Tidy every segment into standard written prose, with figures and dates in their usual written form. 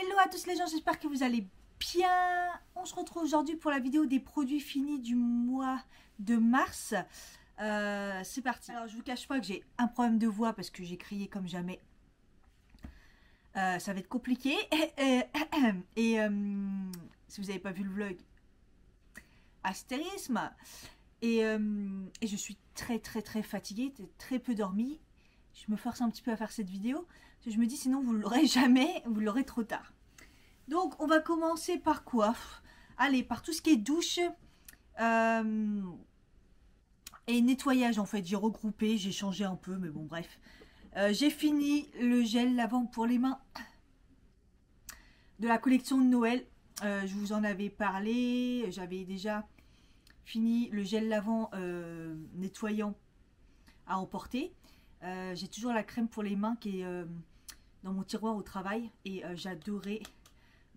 Hello à tous les gens, j'espère que vous allez bien. On se retrouve aujourd'hui pour la vidéo des produits finis du mois de mars. C'est parti. Alors je vous cache pas que j'ai un problème de voix parce que j'ai crié comme jamais. Ça va être compliqué. Et si vous n'avez pas vu le vlog, astérisme. Et je suis très fatiguée, très peu dormie. Je me force un petit peu à faire cette vidéo. Je me dis sinon vous l'aurez jamais, vous l'aurez trop tard. Donc on va commencer par quoi? Allez, par tout ce qui est douche et nettoyage en fait. J'ai regroupé, j'ai changé un peu, mais bon bref. J'ai fini le gel lavant pour les mains de la collection de Noël. Je vous en avais parlé, j'avais déjà fini le gel lavant nettoyant à emporter. J'ai toujours la crème pour les mains qui est dans mon tiroir au travail et j'adorais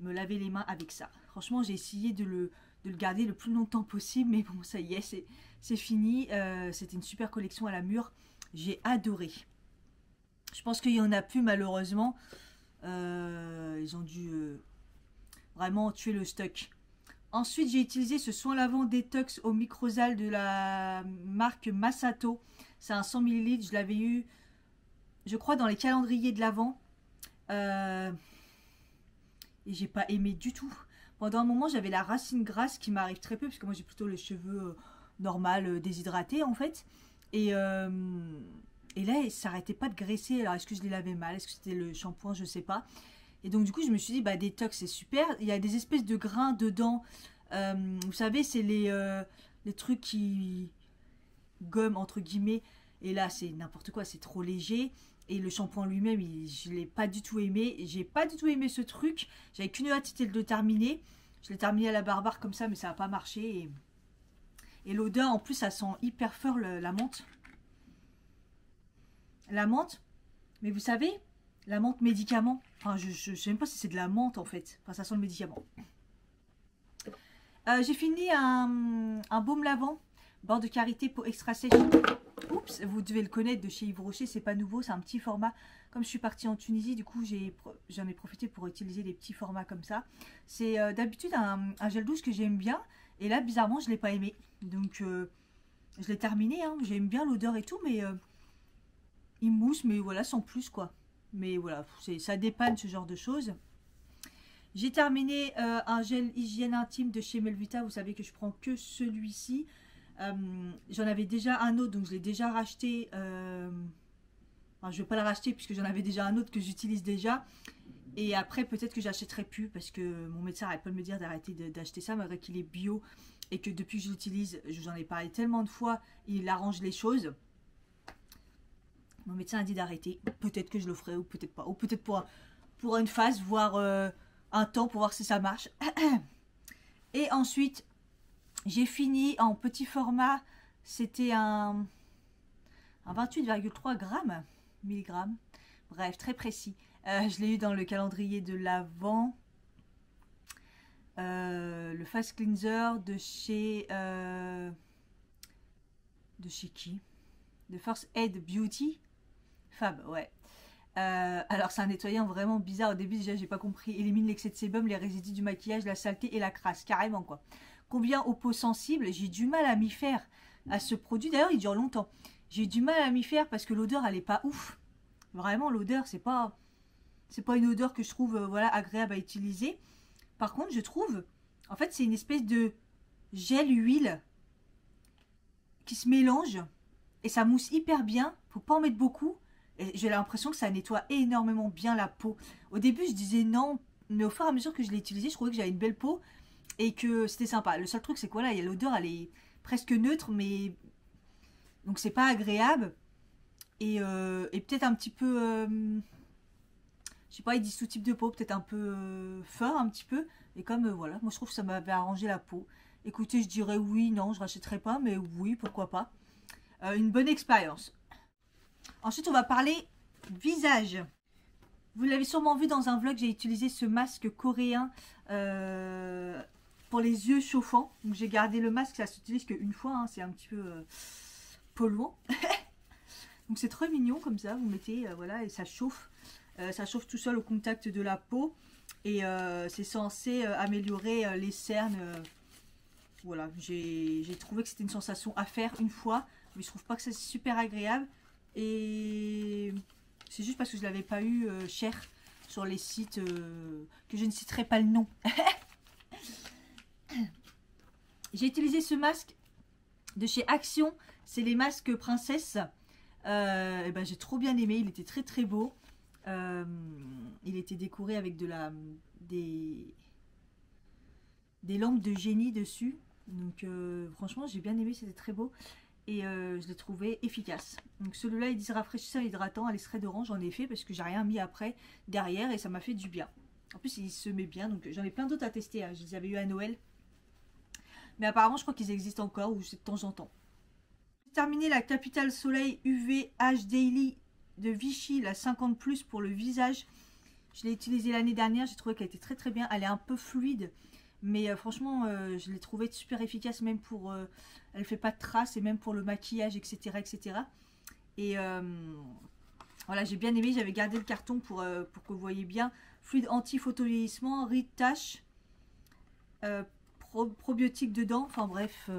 me laver les mains avec ça. Franchement, j'ai essayé de le garder le plus longtemps possible, mais bon, ça y est, c'est fini. C'était une super collection à la mûre. J'ai adoré. Je pense qu'il y en a plus malheureusement. Ils ont dû vraiment tuer le stock. Ensuite, j'ai utilisé ce soin lavant détox au microsal de la marque Massato. C'est un 100 ml. Je l'avais eu, je crois, dans les calendriers de l'Avent. Et j'ai pas aimé du tout. Pendant un moment, j'avais la racine grasse qui m'arrive très peu, parce que moi j'ai plutôt les cheveux normal, déshydratés en fait. Et là, ça s'arrêtait pas de graisser. Alors, est-ce que je les lavais mal? Est-ce que c'était le shampoing? Je sais pas. Et donc, du coup, je me suis dit, bah, détox, c'est super. Il y a des espèces de grains dedans. Vous savez, c'est les trucs qui gomment, entre guillemets. Et là, c'est n'importe quoi, c'est trop léger. Et le shampoing lui-même, je ne l'ai pas du tout aimé. J'ai pas du tout aimé ce truc. J'avais qu'une hâte, c'était de le terminer. Je l'ai terminé à la barbare comme ça, mais ça n'a pas marché. Et l'odeur, en plus, ça sent hyper fort la menthe. La menthe, mais vous savez, la menthe médicament. Enfin, je ne sais même pas si c'est de la menthe, en fait. Enfin, ça sent le médicament. J'ai fini un baume lavant, bord de karité, peau extra sèche. Oups, vous devez le connaître de chez Yves Rocher, c'est pas nouveau, c'est un petit format. Comme je suis partie en Tunisie, du coup j'en ai profité pour utiliser les petits formats comme ça. C'est d'habitude un gel douche que j'aime bien, et là bizarrement je l'ai pas aimé. Donc je l'ai terminé, hein. J'aime bien l'odeur et tout, mais il mousse, mais voilà, sans plus quoi. Mais voilà, ça dépanne ce genre de choses. J'ai terminé un gel hygiène intime de chez Melvita, vous savez que je prends que celui-ci. J'en avais déjà un autre, donc je l'ai déjà racheté. Enfin, je ne vais pas le racheter puisque j'en avais déjà un autre que j'utilise déjà. Et après, peut-être que j'achèterai plus parce que mon médecin n'arrête pas de me dire d'arrêter d'acheter ça malgré qu'il est bio et que depuis que je l'utilise, j'en ai parlé tellement de fois, il arrange les choses. Mon médecin a dit d'arrêter. Peut-être que je le ferai ou peut-être pas. Ou peut-être pour une phase, voire un temps pour voir si ça marche. Et ensuite, j'ai fini en petit format, c'était un 28,3 grammes, milligrammes, bref, très précis. Je l'ai eu dans le calendrier de l'Avent. Le Fast Cleanser de chez qui? De First Aid Beauty. Fab, ouais. Alors c'est un nettoyant vraiment bizarre. Au début déjà j'ai pas compris. Élimine l'excès de sébum, les résidus du maquillage, la saleté et la crasse, carrément quoi. Convient aux peaux sensibles. J'ai du mal à m'y faire à ce produit. D'ailleurs, il dure longtemps. J'ai du mal à m'y faire parce que l'odeur, elle est pas ouf. Vraiment, l'odeur, c'est pas une odeur que je trouve voilà, agréable à utiliser. Par contre, je trouve, en fait, c'est une espèce de gel-huile qui se mélange et ça mousse hyper bien. Faut pas en mettre beaucoup. J'ai l'impression que ça nettoie énormément bien la peau. Au début, je disais non, mais au fur et à mesure que je l'ai utilisé, je trouvais que j'avais une belle peau. Et que c'était sympa. Le seul truc, c'est quoi là? L'odeur, elle est presque neutre, mais donc c'est pas agréable. Et peut-être un petit peu, je sais pas, ils disent tout type de peau, peut-être un peu fort, un petit peu. Et comme voilà, moi je trouve que ça m'avait arrangé la peau. Écoutez, je dirais oui, non, je rachèterai pas, mais oui, pourquoi pas. Une bonne expérience. Ensuite, on va parler visage. Vous l'avez sûrement vu dans un vlog, j'ai utilisé ce masque coréen. Pour les yeux chauffants, donc j'ai gardé le masque, ça s'utilise qu'une fois, hein, c'est un petit peu polluant. Donc c'est très mignon comme ça, vous mettez, voilà, et ça chauffe tout seul au contact de la peau. Et c'est censé améliorer les cernes. Voilà, j'ai trouvé que c'était une sensation à faire une fois, mais je trouve pas que c'est super agréable. Et c'est juste parce que je l'avais pas eu cher sur les sites que je ne citerai pas le nom. J'ai utilisé ce masque de chez Action, c'est les masques princesse. Et ben, j'ai trop bien aimé, il était très très beau. Il était décoré avec des lampes de génie dessus. Donc franchement j'ai bien aimé, c'était très beau. Et je l'ai trouvé efficace. Donc celui-là il dit rafraîchissant, hydratant à l'extrait d'orange, j'en ai fait parce que j'ai rien mis après derrière et ça m'a fait du bien. En plus il se met bien, donc j'en ai plein d'autres à tester, hein. Je les avais eu à Noël. Mais apparemment je crois qu'ils existent encore ou c'est de temps en temps. J'ai terminé la Capital Soleil UV H Daily de Vichy, la 50+, pour le visage. Je l'ai utilisée l'année dernière, j'ai trouvé qu'elle était très très bien. Elle est un peu fluide, mais franchement, je l'ai trouvée super efficace, même pour... elle fait pas de traces, et même pour le maquillage, etc. etc. Et voilà, j'ai bien aimé, j'avais gardé le carton pour que vous voyez bien. Fluide anti-photo-vieillissement, rides, taches, probiotiques dedans, enfin bref...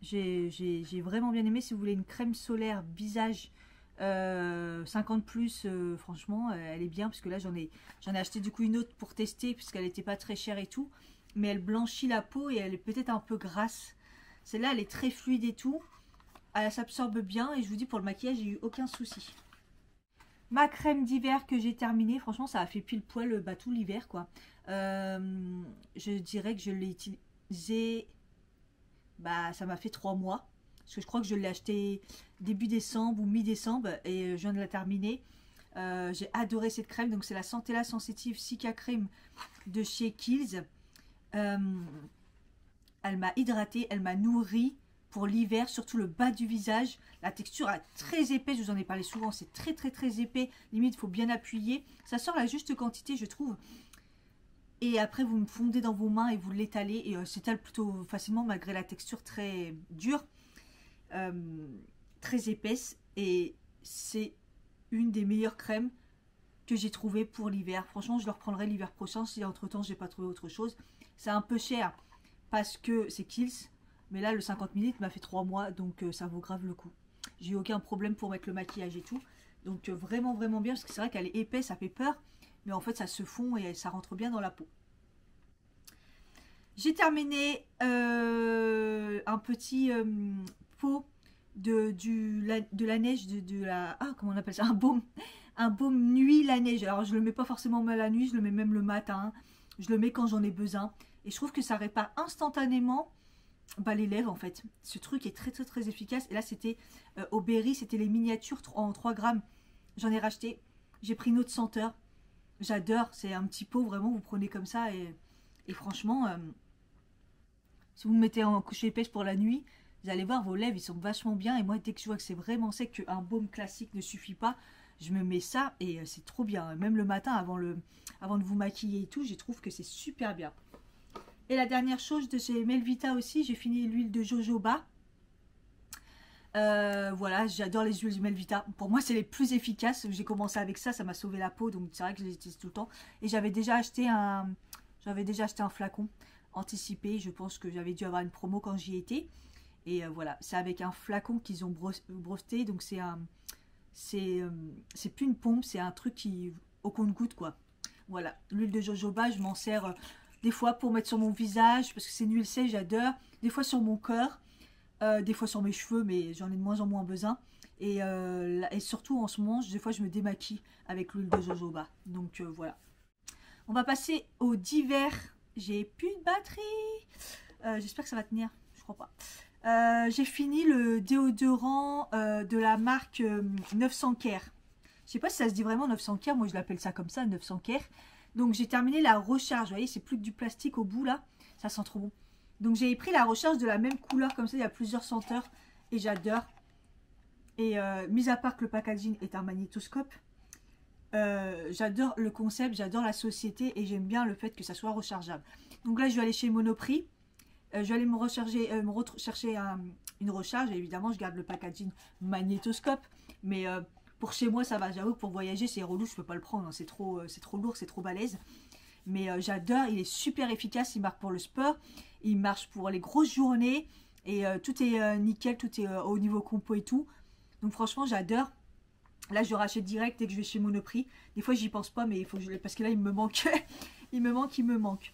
j'ai vraiment bien aimé. Si vous voulez une crème solaire visage 50+, franchement elle est bien, parce que là j'en ai acheté du coup une autre pour tester puisqu'elle n'était pas très chère et tout, mais elle blanchit la peau et elle est peut-être un peu grasse. Celle-là elle est très fluide et tout, elle s'absorbe bien et je vous dis pour le maquillage j'ai eu aucun souci. Ma crème d'hiver que j'ai terminée, franchement ça a fait pile poil tout l'hiver quoi. Je dirais que je l'ai utilisé, bah ça m'a fait 3 mois. Parce que je crois que je l'ai acheté début décembre ou mi-décembre et je viens de la terminer. J'ai adoré cette crème. Donc c'est la Santella Sensitive Cica Crème de chez Kiehl's. Elle m'a hydratée, elle m'a nourrie pour l'hiver, surtout le bas du visage. La texture est très épaisse, je vous en ai parlé souvent, c'est très très très épais. Limite, il faut bien appuyer. Ça sort la juste quantité, je trouve. Et après, vous me fondez dans vos mains et vous l'étalez. Et s'étale plutôt facilement malgré la texture très dure. Très épaisse. Et c'est une des meilleures crèmes que j'ai trouvées pour l'hiver. Franchement, je le reprendrai l'hiver prochain si entre temps j'ai pas trouvé autre chose. C'est un peu cher parce que c'est Kiehl's. Mais là, le 50 ml m'a fait 3 mois. Donc ça vaut grave le coup. J'ai eu aucun problème pour mettre le maquillage et tout. Donc vraiment vraiment bien. Parce que c'est vrai qu'elle est épaisse, ça fait peur. Mais en fait ça se fond et ça rentre bien dans la peau. J'ai terminé un petit pot de la neige, de la... Ah, comment on appelle ça? Un baume nuit la neige. Alors je le mets pas forcément mal la nuit, je le mets même le matin. Je le mets quand j'en ai besoin. Et je trouve que ça répare instantanément les lèvres en fait. Ce truc est très très très efficace. Et là c'était au Berry, c'était les miniatures en 3 grammes. J'en ai racheté. J'ai pris une autre senteur. J'adore, c'est un petit pot vraiment, vous prenez comme ça et franchement, si vous me mettez en couche épaisse pour la nuit, vous allez voir vos lèvres, ils sont vachement bien. Et moi, dès que je vois que c'est vraiment sec, qu'un baume classique ne suffit pas, je me mets ça et c'est trop bien. Même le matin, avant de vous maquiller et tout, je trouve que c'est super bien. Et la dernière chose de chez Melvita aussi, j'ai fini l'huile de jojoba. Voilà, j'adore les huiles Melvita. Pour moi, c'est les plus efficaces. J'ai commencé avec ça, ça m'a sauvé la peau, donc c'est vrai que je les utilise tout le temps. Et j'avais déjà acheté un flacon anticipé. Je pense que j'avais dû avoir une promo quand j'y étais. Et voilà, c'est avec un flacon qu'ils ont breveté, donc c'est plus une pompe, c'est un truc qui au compte-goutte quoi. Voilà, l'huile de jojoba, je m'en sers des fois pour mettre sur mon visage parce que c'est une huile sèche, j'adore. Des fois sur mon corps. Des fois sur mes cheveux, mais j'en ai de moins en moins besoin. Et surtout en ce moment, des fois je me démaquille avec l'huile de jojoba. Donc voilà. On va passer au divers. J'ai plus de batterie. J'espère que ça va tenir. Je crois pas. J'ai fini le déodorant de la marque 900 Care. Je sais pas si ça se dit vraiment 900 Care. Moi je l'appelle ça comme ça, 900 Care. Donc j'ai terminé la recharge. Vous voyez, c'est plus que du plastique au bout là. Ça sent trop bon. Donc j'ai pris la recharge de la même couleur comme ça, il y a plusieurs senteurs et j'adore. Et mis à part que le packaging est un magnétoscope, j'adore le concept, j'adore la société et j'aime bien le fait que ça soit rechargeable. Donc là je vais aller chez Monoprix, je vais aller chercher une recharge et évidemment je garde le packaging magnétoscope. Mais Pour chez moi, ça va. J'avoue que pour voyager, c'est relou, je peux pas le prendre. Hein. C'est trop lourd, c'est trop balèze. Mais j'adore, il est super efficace. Il marche pour le sport, il marche pour les grosses journées. Et tout est nickel, tout est au niveau compo et tout. Donc franchement, j'adore. Là, je rachète direct dès que je vais chez Monoprix. Des fois, j'y pense pas, mais il faut que je... Parce que là, il me manque. il me manque.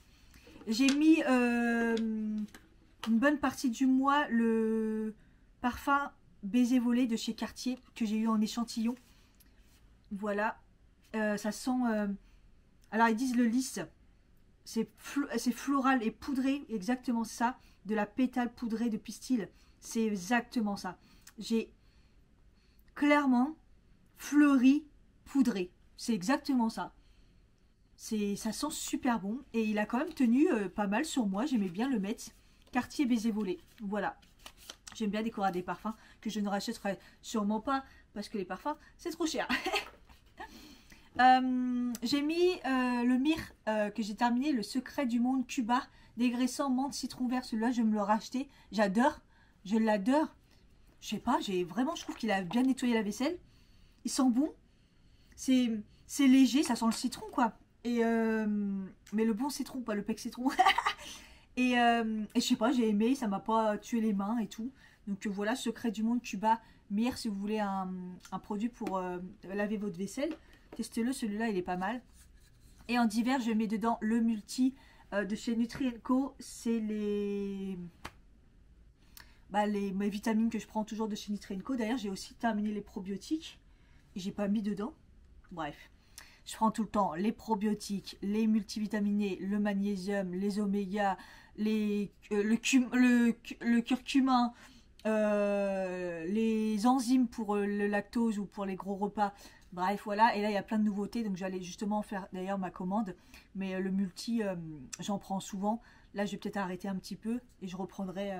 J'ai mis une bonne partie du mois le parfum Baiser Volé de chez Cartier que j'ai eu en échantillon. Voilà. Ça sent... Alors, ils disent le lisse. C'est floral et poudré. Exactement ça. De la pétale poudrée de pistil. C'est exactement ça. J'ai clairement fleuri poudré. C'est exactement ça. Ça sent super bon. Et il a quand même tenu pas mal sur moi. J'aimais bien le mettre. Cartier Baiser Volé. Voilà. J'aime bien décorer des parfums que je ne rachèterai sûrement pas. Parce que les parfums, c'est trop cher. J'ai mis le myrrhe que j'ai terminé. Le secret du monde Cuba. Dégraissant menthe citron vert. Celui-là, je vais me le racheter. J'adore. Je l'adore. Je sais pas. Je trouve qu'il a bien nettoyé la vaisselle. Il sent bon. C'est léger. Ça sent le citron, quoi. Et mais le bon citron, pas le pec citron. et je sais pas, j'ai aimé, ça m'a pas tué les mains et tout. Donc voilà, secret du monde Cuba myrrhe si vous voulez un produit pour laver votre vaisselle. Testez-le, celui-là il est pas mal. Et en divers, je mets dedans le multi de chez Nutri & Co. C'est mes vitamines que je prends toujours de chez Nutri & Co. D'ailleurs, j'ai aussi terminé les probiotiques et j'ai pas mis dedans. Bref. Je prends tout le temps les probiotiques, les multivitaminés, le magnésium, les oméga, le curcumin, les enzymes pour le lactose ou pour les gros repas. Bref, voilà. Et là, il y a plein de nouveautés. Donc, j'allais justement faire d'ailleurs ma commande. Mais le multi, j'en prends souvent. Là, je vais peut-être arrêter un petit peu et je reprendrai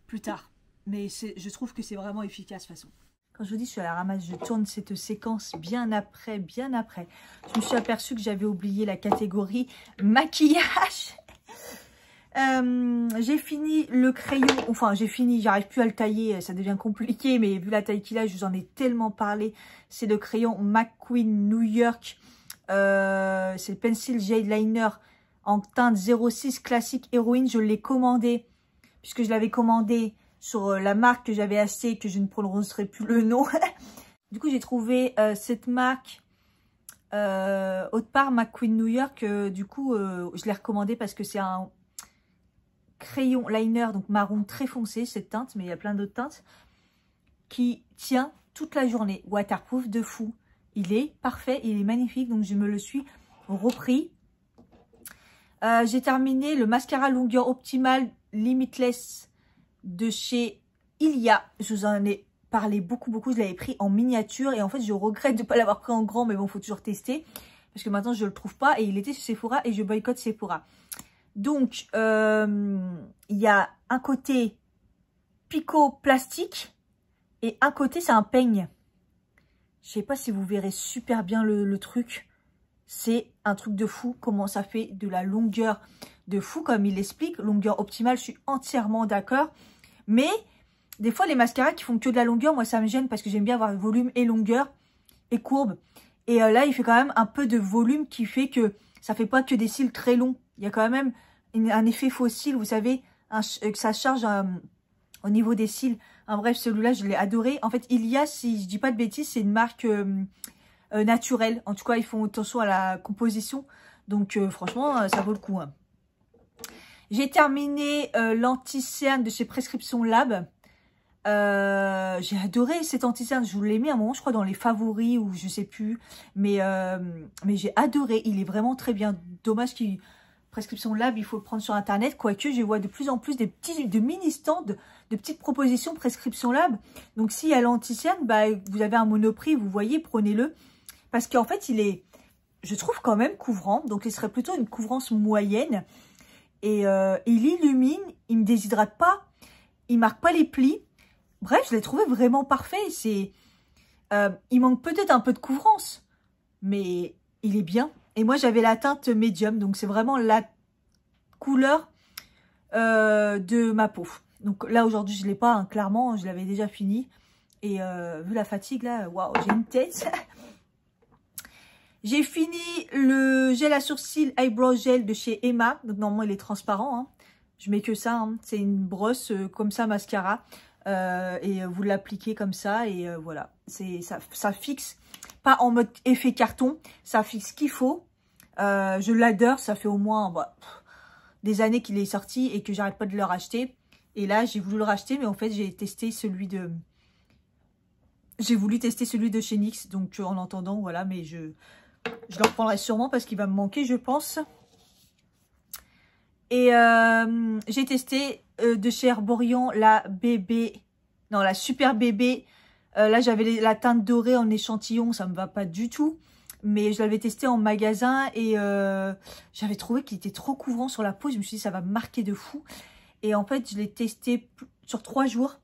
plus tard. Mais je trouve que c'est vraiment efficace de toute façon. Quand je vous dis, je suis à la ramasse, je tourne cette séquence bien après. Je me suis aperçue que j'avais oublié la catégorie maquillage. J'ai fini le crayon. Enfin, j'arrive plus à le tailler. Ça devient compliqué, mais vu la taille qu'il a, je vous en ai tellement parlé. C'est le crayon McQueen New York. C'est le Pencil Jade Liner en teinte 06 classique héroïne. Je l'ai commandé, puisque je l'avais commandé sur la marque que j'avais achetée, que je ne prononcerai plus le nom. Du coup, j'ai trouvé cette marque autre part, McQueen New York. Du coup, je l'ai recommandé parce que c'est un crayon liner, donc marron très foncé, cette teinte, mais il y a plein d'autres teintes, qui tient toute la journée. Waterproof de fou. Il est parfait, il est magnifique, donc je me le suis repris. J'ai terminé le mascara longueur optimale Limitless de chez Ilia. Je vous en ai parlé beaucoup. Je l'avais pris en miniature et en fait je regrette de ne pas l'avoir pris en grand, mais bon, il faut toujours tester parce que maintenant je ne le trouve pas et il était sur Sephora et je boycotte Sephora. Donc il y a un côté picot plastique et un côté c'est un peigne. Je sais pas si vous verrez super bien le truc. C'est un truc de fou comment ça fait de la longueur de fou comme il l'explique. Longueur optimale, je suis entièrement d'accord. Mais des fois, les mascaras qui font que de la longueur, moi, ça me gêne parce que j'aime bien avoir volume et longueur et courbe. Et là, il fait quand même un peu de volume qui fait que ça fait pas que des cils très longs. Il y a quand même un effet faux cils, vous savez, que ça charge au niveau des cils. Bref, celui-là, je l'ai adoré. En fait, Ilia, si je dis pas de bêtises, c'est une marque naturelle. En tout cas, ils font attention à la composition. Donc, franchement, ça vaut le coup. Hein. J'ai terminé l'anti-cerne de chez Prescription Lab. J'ai adoré cet anti-cerne. Je vous l'ai mis à un moment, je crois, dans les favoris ou je sais plus. Mais j'ai adoré. Il est vraiment très bien. Dommage qu'il... Prescription Lab, il faut le prendre sur Internet. Quoique, je vois de plus en plus de mini-stands, de petites propositions Prescription Lab. Donc, s'il y a l'anti-cerne, bah, vous avez un Monoprix, vous voyez, prenez-le. Parce qu'en fait, il est, je trouve, quand même couvrant. Donc, il serait plutôt une couvrance moyenne. Et il illumine, il me déshydrate pas, il marque pas les plis. Bref, je l'ai trouvé vraiment parfait. Il manque peut-être un peu de couvrance, mais il est bien. Et moi, j'avais la teinte médium, donc c'est vraiment la couleur de ma peau. Donc là, aujourd'hui, je l'ai pas, hein, clairement, je l'avais déjà fini. Et vu la fatigue là, waouh, j'ai une tête. J'ai fini le gel à sourcils Eyebrow Gel de chez Emma. Donc normalement il est transparent, hein. Je mets que ça, hein. C'est une brosse comme ça mascara. Et vous l'appliquez comme ça et voilà. Ça fixe, pas en mode effet carton, ça fixe ce qu'il faut. Je l'adore, ça fait au moins des années qu'il est sorti et que j'arrête pas de le racheter. Et là j'ai voulu le racheter, mais en fait j'ai testé celui de... J'ai voulu tester celui de chez NYX, donc en entendant, voilà, mais je le reprendrai sûrement parce qu'il va me manquer, je pense. Et j'ai testé de chez Herborian la Super Bébé. Là, j'avais la teinte dorée en échantillon, ça me va pas du tout. Mais je l'avais testé en magasin et j'avais trouvé qu'il était trop couvrant sur la peau. Je me suis dit, ça va me marquer de fou. Et en fait, je l'ai testé sur 3 jours.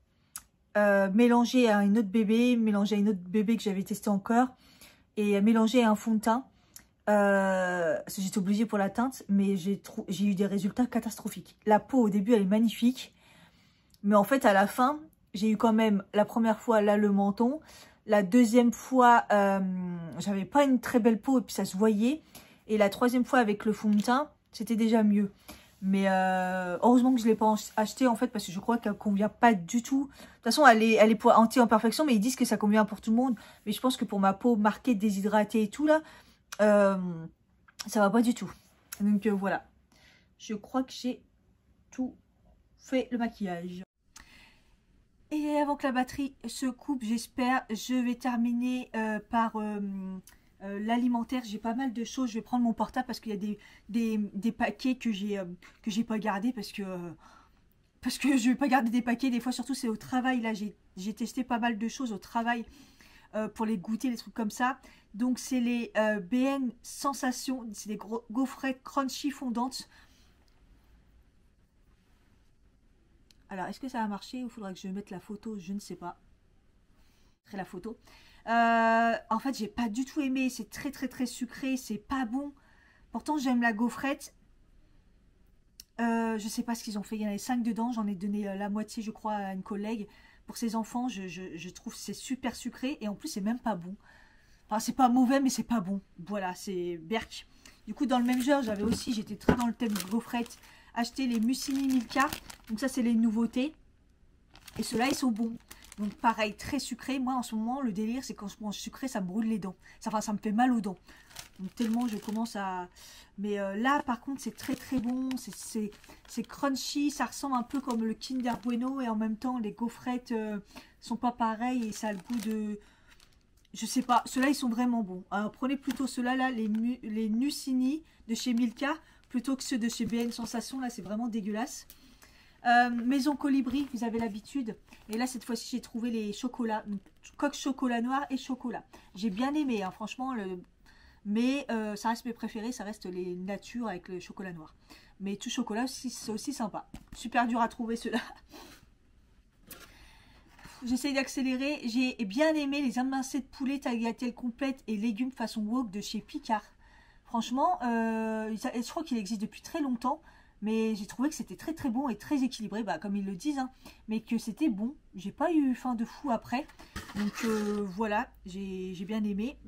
Mélangé à une autre bébé, mélangé à une autre bébé que j'avais testé encore. Et mélangé à un fond de teint. J'étais obligée pour la teinte, mais j'ai eu des résultats catastrophiques. La peau au début elle est magnifique, mais en fait à la fin j'ai eu quand même la première fois là le menton, la deuxième fois j'avais pas une très belle peau et puis ça se voyait, et la troisième fois avec le fond de teint c'était déjà mieux. Mais heureusement que je l'ai pas acheté en fait, parce que je crois qu'elle convient pas du tout. De toute façon elle est pour anti-imperfection, mais ils disent que ça convient pour tout le monde, mais je pense que pour ma peau marquée, déshydratée et tout là, ça va pas du tout. Donc voilà, je crois que j'ai tout fait le maquillage. Et avant que la batterie se coupe, j'espère, je vais terminer par l'alimentaire. J'ai pas mal de choses. Je vais prendre mon portable parce qu'il y a des paquets que j'ai pas gardés parce que je vais pas garder des paquets. Des fois, surtout c'est au travail. Là, j'ai testé pas mal de choses au travail. Pour les goûter, les trucs comme ça. Donc c'est les BN Sensation, c'est des gaufrettes crunchy fondantes. Alors est-ce que ça va marcher ou faudra que je mette la photo? Je ne sais pas. La photo. En fait j'ai pas du tout aimé, c'est très sucré, c'est pas bon. Pourtant j'aime la gaufrette. Je sais pas ce qu'ils ont fait, il y en avait 5 dedans, j'en ai donné la moitié je crois à une collègue. Pour ses enfants, je trouve que c'est super sucré et en plus c'est même pas bon. Enfin c'est pas mauvais mais c'est pas bon. Voilà, c'est berk. Du coup dans le même genre j'étais très dans le thème gaufrette, acheté les Mucini Milka. Donc ça c'est les nouveautés. Et ceux-là ils sont bons. Donc pareil, très sucré. Moi en ce moment le délire c'est quand je mange sucré ça me brûle les dents. Ça me fait mal aux dents. Donc tellement je commence à... Mais là par contre c'est très bon. C'est crunchy. Ça ressemble un peu comme le Kinder Bueno. Et en même temps les gaufrettes sont pas pareilles. Et ça a le goût de... Je sais pas. Ceux-là ils sont vraiment bons. Alors prenez plutôt ceux-là là, les Mucini de chez Milka. Plutôt que ceux de chez BN Sensation. Là c'est vraiment dégueulasse. Maison Colibri, vous avez l'habitude. Et là cette fois-ci j'ai trouvé les chocolats. Donc, coque chocolat noir et chocolat. J'ai bien aimé hein, franchement. Mais ça reste mes préférés, ça reste les natures avec le chocolat noir. Mais tout chocolat aussi, c'est aussi sympa. Super dur à trouver ceux-là. J'essaye d'accélérer. J'ai bien aimé les émincés de poulet tagliatelle complète et légumes façon wok de chez Picard. Franchement, je crois qu'il existe depuis très longtemps. Mais j'ai trouvé que c'était très bon et très équilibré, bah, comme ils le disent. Hein, mais que c'était bon. J'ai pas eu faim de fou après. Donc voilà, j'ai bien aimé.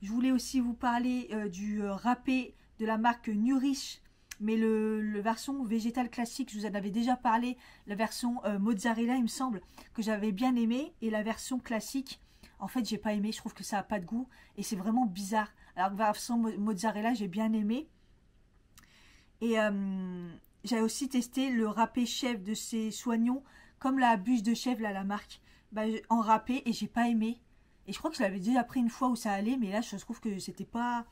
Je voulais aussi vous parler du râpé de la marque Nourish, mais le version végétale classique, je vous en avais déjà parlé, la version mozzarella il me semble, que j'avais bien aimé, et la version classique, en fait j'ai pas aimé, je trouve que ça n'a pas de goût, et c'est vraiment bizarre. Alors la version mozzarella j'ai bien aimé, et j'avais aussi testé le râpé chèvre de chez Soignons, comme la bûche de chèvre, là, la marque, bah, en râpé, et j'ai pas aimé. Et je crois que je l'avais déjà pris une fois où ça allait, mais là je trouve que c'était pas...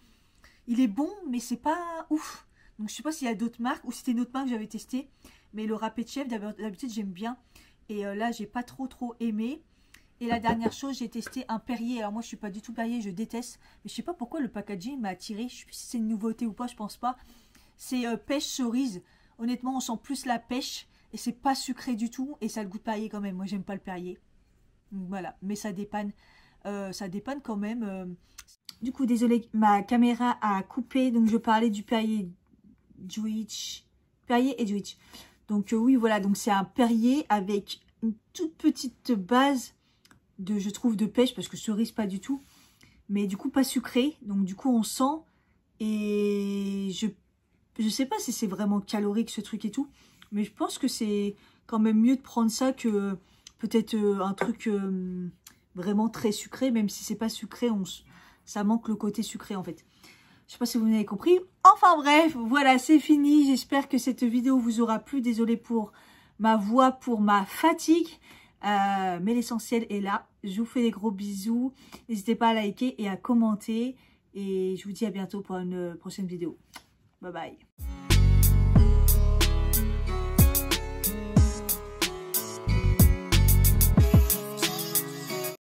Il est bon, mais c'est pas ouf. Donc je sais pas s'il y a d'autres marques, ou si c'était une autre marque que j'avais testé. Mais le râpé de chèvre, d'habitude j'aime bien. Et là j'ai pas trop aimé. Et la dernière chose, j'ai testé un Perrier. Alors moi je suis pas du tout Perrier, je déteste. Mais je sais pas pourquoi le packaging m'a attiré. Je sais plus si c'est une nouveauté ou pas, je pense pas. C'est pêche cerise. Honnêtement on sent plus la pêche. Et c'est pas sucré du tout. Et ça a le goût de Perrier quand même. Moi j'aime pas le Perrier. Donc voilà, mais ça dépanne. Ça dépanne quand même. Du coup, désolé, ma caméra a coupé. Donc, je parlais du Perrier Djouitch. Perrier et Djouitch. Donc, oui, voilà. Donc, c'est un Perrier avec une toute petite base je trouve, de pêche, parce que cerise, pas du tout. Mais du coup, pas sucré. Donc, du coup, on sent. Et je sais pas si c'est vraiment calorique, ce truc et tout. Mais je pense que c'est quand même mieux de prendre ça que peut-être un truc vraiment très sucré. Même si c'est pas sucré, ça manque le côté sucré, en fait. Je sais pas si vous m'avez compris. Enfin bref, voilà, c'est fini. J'espère que cette vidéo vous aura plu. Désolée pour ma voix, pour ma fatigue. Mais l'essentiel est là. Je vous fais des gros bisous. N'hésitez pas à liker et à commenter. Et je vous dis à bientôt pour une prochaine vidéo. Bye bye.